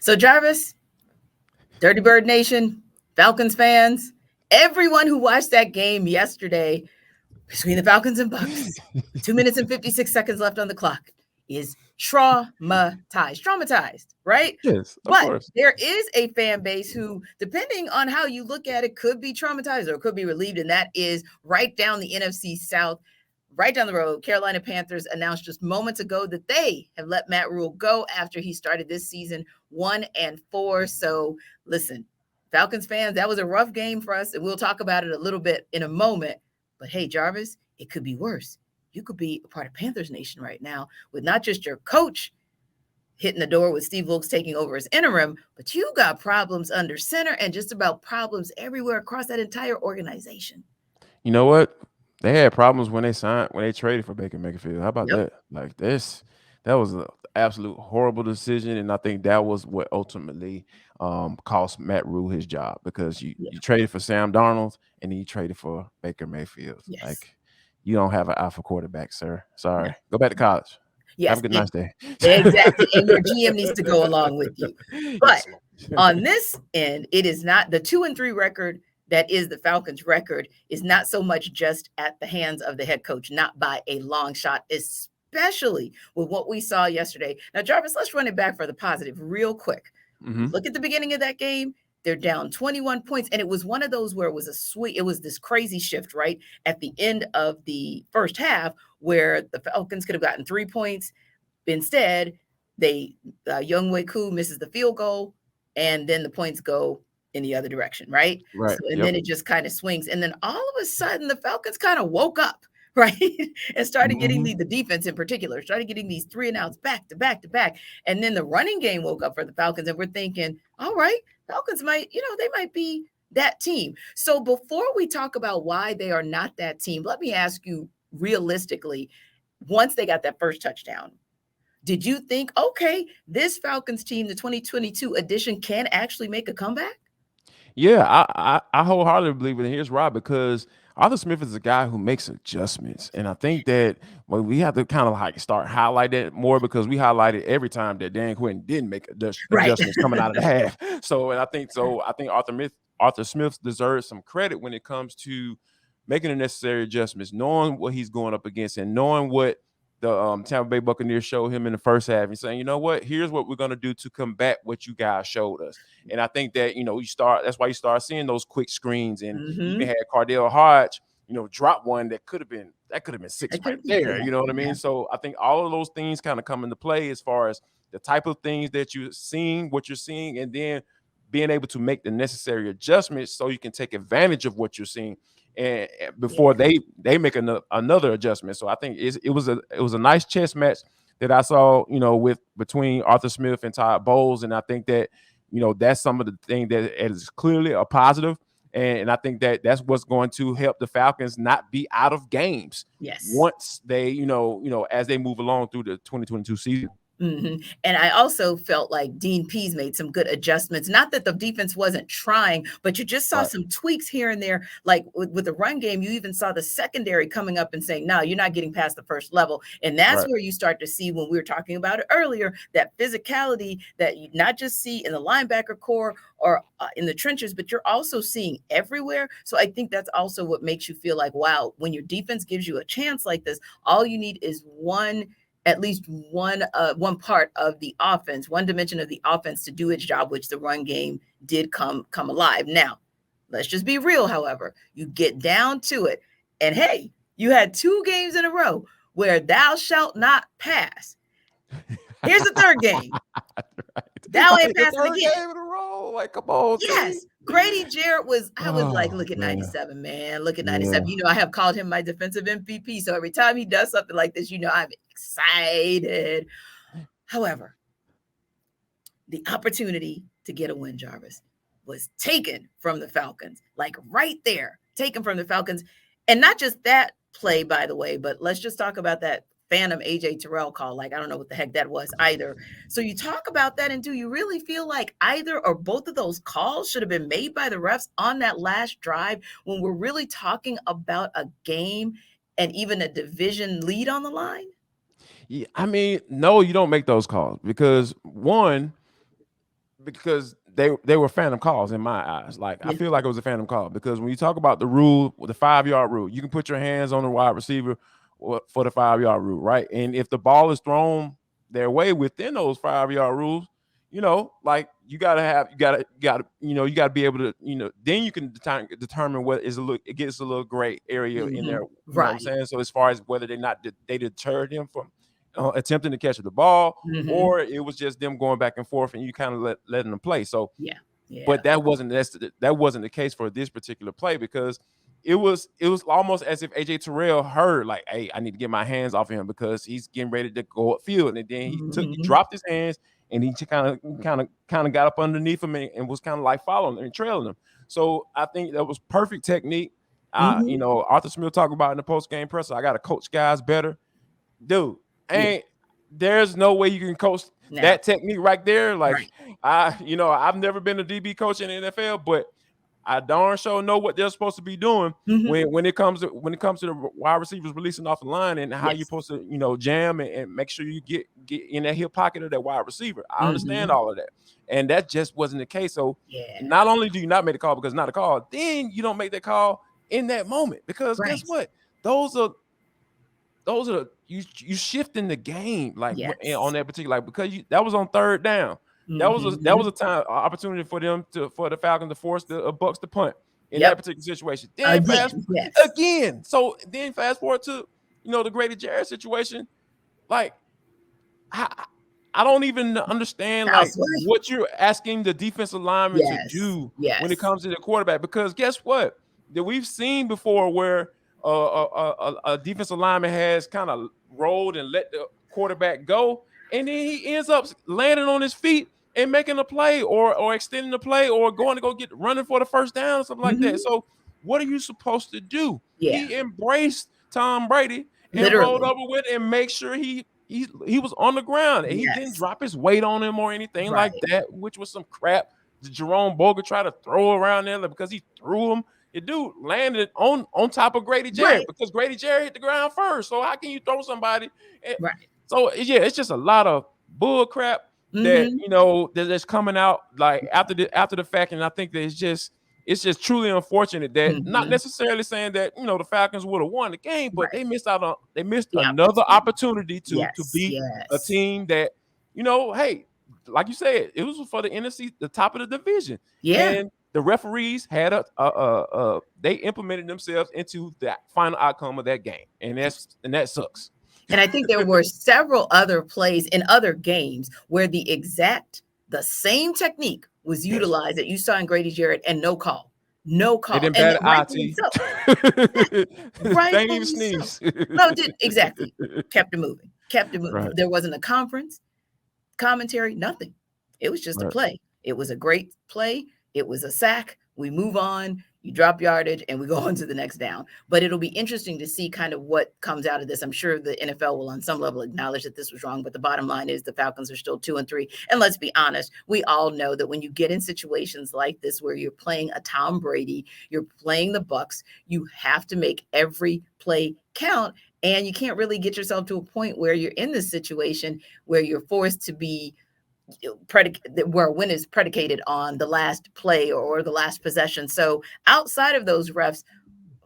So Jarvis, Dirty Bird Nation, Falcons fans, everyone who watched that game yesterday between the Falcons and Bucks, 2 minutes and 56 seconds left on the clock, is traumatized, right? Yes, of But course. there is a fan base who, depending on how you look at it, could be traumatized or could be relieved, and that is right down the NFC South. Right down the road, Carolina Panthers announced just moments ago that they have let Matt Rule go after he started this season 1-4. So listen, Falcons fans, that was a rough game for us, and we'll talk about it a little bit in a moment. But hey, Jarvis, it could be worse. You could be a part of Panthers Nation right now with not just your coach hitting the door with Steve Wilkes taking over as interim, but you got problems under center and just about problems everywhere across that entire organization. You know what? They had problems when they traded for Baker Mayfield. How about Yep. that? Like this, that was an absolute horrible decision, and I think that was what ultimately cost Matt Rule his job because Yeah. you traded for Sam Darnold and then you traded for Baker Mayfield. Yes. Like you don't have an alpha quarterback, sir. No. Sorry, go back to college. Have Yes. a good nice day. Exactly. And your GM needs to go along with you. But Yes. on this end, it is not the 2-3 record that is the Falcons record is not so much just at the hands of the head coach, not by a long shot, especially with what we saw yesterday. Now, Jarvis, let's run it back for the positive real quick. Mm-hmm. Look at the beginning of that game. They're down 21 points. And it was one of those where it was this crazy shift, right? At the end of the first half, where the Falcons could have gotten 3 points. Instead, Young Wei Koo misses the field goal, and then the points go in the other direction, right? Right. So, and Yep. then it just kind of swings. And then all of a sudden, the Falcons kind of woke up, right? And started getting Mm-hmm. the defense in particular, started getting these 3 and outs back to back to back. And then the running game woke up for the Falcons, and we're thinking, all right, Falcons might, they might be that team. So before we talk about why they are not that team, let me ask you realistically, once they got that first touchdown, did you think, okay, this Falcons team, the 2022 edition, can actually make a comeback? Yeah, I wholeheartedly believe it. And here's why, because Arthur Smith is a guy who makes adjustments. And I think that we have to kind of like start highlight that more because we highlighted every time that Dan Quinn didn't make Right. adjustments coming out of the half. I think Arthur Smith deserves some credit when it comes to making the necessary adjustments, knowing what he's going up against and knowing what the Tampa Bay Buccaneers showed him in the first half and saying, you know what, here's what we're going to do to combat what you guys showed us. And I think that, that's why you start seeing those quick screens and you even had Cardell Hodge, drop one that could have been 6 right there. You know what I mean? Yeah. So I think all of those things kind of come into play as far as the type of things that you're seeing, what you're seeing, and then being able to make the necessary adjustments so you can take advantage of what you're seeing and before they make another adjustment. So I think it was a nice chess match that I saw, with between Arthur Smith and Todd Bowles, and I think that that's some of the thing that is clearly a positive, and I think that that's what's going to help the Falcons not be out of games. Yes. Once they as they move along through the 2022 season. Mm-hmm. And I also felt like Dean Pease made some good adjustments. Not that the defense wasn't trying, but you just saw some tweaks here and there. Like with the run game, you even saw the secondary coming up and saying, no, you're not getting past the first level. And that's where you start to see, when we were talking about it earlier, that physicality that you not just see in the linebacker core or in the trenches, but you're also seeing everywhere. So I think that's also what makes you feel like, wow, when your defense gives you a chance like this, all you need is at least one part of the offense, one dimension of the offense to do its job, which the run game did come alive. Now, let's just be real, however. You get down to it, and hey, you had 2 games in a row where thou shalt not pass. Here's the third game. Thou ain't passing again. Game in a row. Like, come on. Yes. Grady Jarrett I was like, look at 97, man. Look at 97. I have called him my defensive MVP. So every time he does something like this, I'm excited. However, the opportunity to get a win, Jarvis, was taken from the Falcons, like right there, taken from the Falcons. And not just that play, by the way, but let's just talk about that phantom AJ Terrell call. Like, I don't know what the heck that was either. So you talk about that, and do you really feel like either or both of those calls should have been made by the refs on that last drive when we're really talking about a game and even a division lead on the line? Yeah, I mean, no, you don't make those calls because one, because they were phantom calls in my eyes. Like I Yeah. feel like it was a phantom call because when you talk about the rule, the 5-yard rule, you can put your hands on the wide receiver for the 5-yard rule, right? And if the ball is thrown their way within those 5-yard rules, like you gotta you gotta be able to, then you can determine what is it gets a little gray area in there. You know what I'm Right. saying? So as far as whether they deterred him from attempting to catch the ball, or it was just them going back and forth and you kind of letting them play. So Yeah. Yeah. but that wasn't the case for this particular play because it was almost as if AJ Terrell heard like, hey, I need to get my hands off of him because he's getting ready to go upfield, and then he dropped his hands and he kind of got up underneath him and was kind of like following and trailing him. So I think that was perfect technique. Arthur Smith talked about in the post game presser, I got to coach guys better, dude. There's no way you can coach that technique right there. Like I've never been a DB coach in the NFL, but I darn sure know what they're supposed to be doing when it comes to the wide receivers releasing off the line and how you're supposed to jam and make sure you get in that hip pocket of that wide receiver. I understand all of that, and that just wasn't the case. So not only do you not make the call because it's not a call, then you don't make that call in that moment because guess what? Those are you shifting the game like on that particular, like, because that was on third down. That was a opportunity for the Falcons to force the Bucks to punt in that particular situation. Then again. So then fast forward to the Grady Jarrett situation. Like I don't even understand like what you're asking the defensive lineman to do when it comes to the quarterback, because guess what? That we've seen before where a defensive lineman has kind of rolled and let the quarterback go, and then he ends up landing on his feet and making a play or extending the play or going to go get running for the first down or something like that. So what are you supposed to do? He embraced Tom Brady and rolled over with it and make sure he was on the ground and he didn't drop his weight on him or anything like that, which was some crap that Jerome Boger tried to throw around there because he threw him. The dude landed on top of Grady Jarrett because Grady Jarrett hit the ground first. So how can you throw somebody? So it's just a lot of bull crap that that's coming out like after the fact, and I think that it's just truly unfortunate that not necessarily saying that the Falcons would have won the game, but they missed another opportunity to beat a team that hey, like you said, it was for the NFC, the top of the division, and the referees had they implemented themselves into the final outcome of that game, and that sucks. And I think there were several other plays in other games where the same technique was utilized that you saw in Grady Jarrett and no call. They didn't bat IT. They didn't even sneeze. No, it didn't. Exactly. Kept it moving. Right. There wasn't a commentary, nothing. It was just a play. It was a great play. It was a sack. We move on. You drop yardage and we go on to the next down. But it'll be interesting to see kind of what comes out of this. I'm sure the NFL will on some level acknowledge that this was wrong, but the bottom line is the Falcons are still 2-3. And let's be honest, we all know that when you get in situations like this, where you're playing a Tom Brady, you're playing the Bucks, you have to make every play count. And you can't really get yourself to a point where you're in this situation where you're forced to be where a win is predicated on the last play or the last possession. So outside of those refs,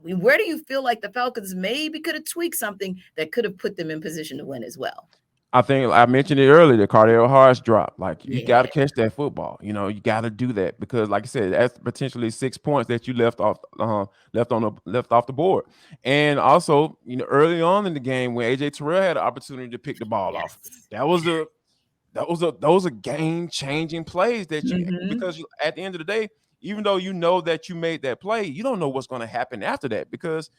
where do you feel like the Falcons maybe could have tweaked something that could have put them in position to win as well? I think I mentioned it earlier, the Cardale Harris drop. Like you got to catch that football. You got to do that because, like I said, that's potentially 6 points that you left off the board. And also, early on in the game when AJ Terrell had an opportunity to pick the ball off, those are game-changing plays that because at the end of the day, even though you know that you made that play, you don't know what's going to happen after that because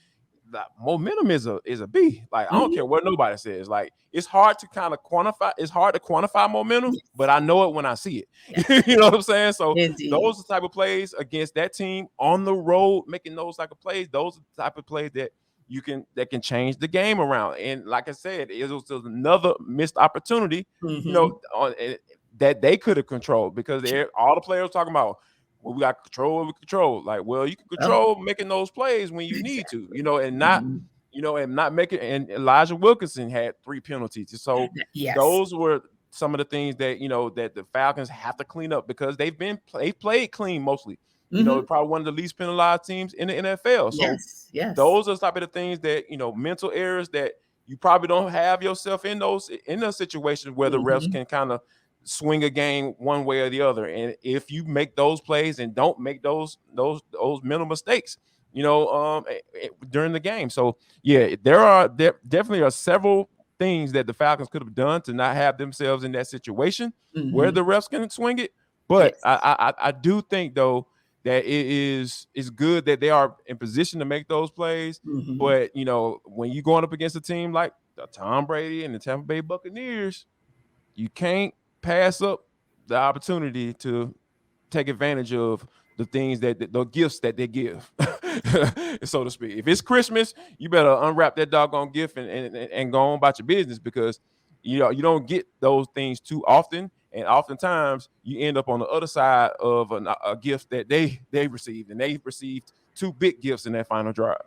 the momentum is a B. Like I don't care what nobody says. Like it's hard to kind of quantify. It's hard to quantify momentum, but I know it when I see it. You know what I'm saying? So those are the type of plays against that team on the road, making those type of plays. Those are the type of plays that can change the game around. And like I said, it was another missed opportunity, that they could have controlled because all the players talking about, well, we got control. Like, well, you can control making those plays when you need to, and not, and not making. And Elijah Wilkinson had 3 penalties. So those were some of the things that, that the Falcons have to clean up, because they've played clean mostly. Mhm. Probably one of the least penalized teams in the NFL. So Yes, yes. those are the type of the things that, mental errors that you probably don't have yourself in those situations where the refs Mhm. can kind of swing a game one way or the other. And if you make those plays and don't make those mental mistakes, during the game. So yeah, there definitely are several things that the Falcons could have done to not have themselves in that situation where Mhm. the refs can swing it. But Yes. I do think though that it's good that they are in position to make those plays. Mhm. But when you're going up against a team like the Tom Brady and the Tampa Bay Buccaneers, you can't pass up the opportunity to take advantage of the things the gifts that they give, so to speak. If it's Christmas, you better unwrap that doggone gift and go on about your business, because you don't get those things too often, and oftentimes you end up on the other side of a gift that they received, and they received two big gifts in that final drive.